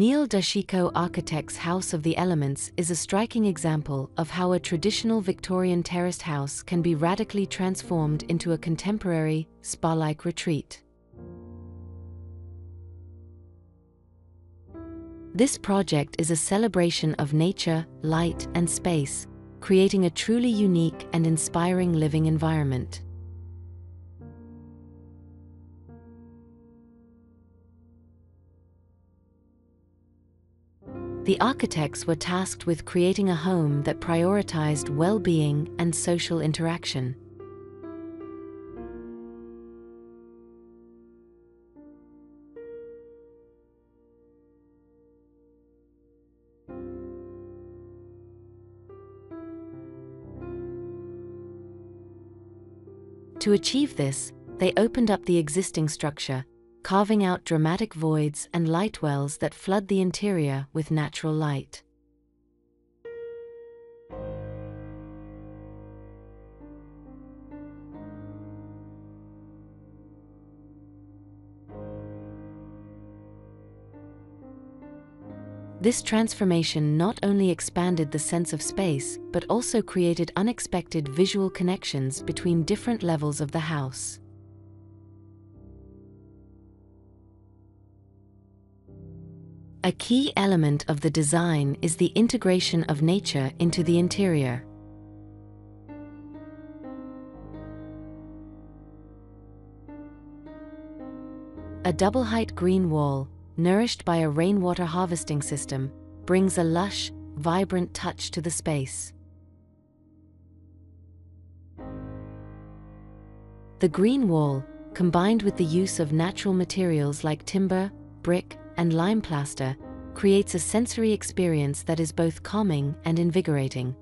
Neil Dusheiko Architects' House of the Elements is a striking example of how a traditional Victorian terraced house can be radically transformed into a contemporary, spa-like retreat. This project is a celebration of nature, light, and space, creating a truly unique and inspiring living environment. The architects were tasked with creating a home that prioritized well-being and social interaction. To achieve this, they opened up the existing structure, carving out dramatic voids and lightwells that flood the interior with natural light. This transformation not only expanded the sense of space, but also created unexpected visual connections between different levels of the house. A key element of the design is the integration of nature into the interior. A double-height green wall, nourished by a rainwater harvesting system, brings a lush, vibrant touch to the space. The green wall, combined with the use of natural materials like timber, brick, and lime plaster, creates a sensory experience that is both calming and invigorating.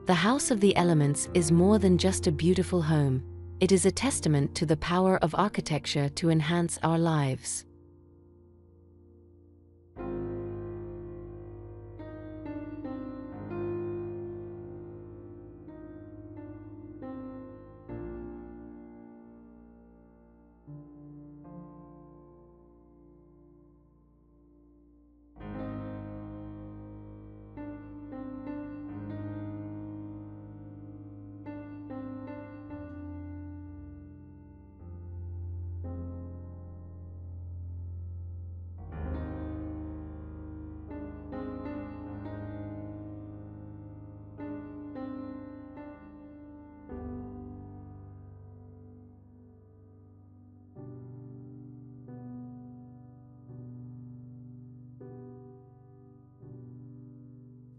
The House of the Elements is more than just a beautiful home. It is a testament to the power of architecture to enhance our lives.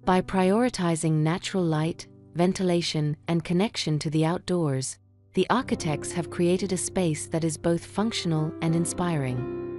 By prioritizing natural light, ventilation, and connection to the outdoors, the architects have created a space that is both functional and inspiring.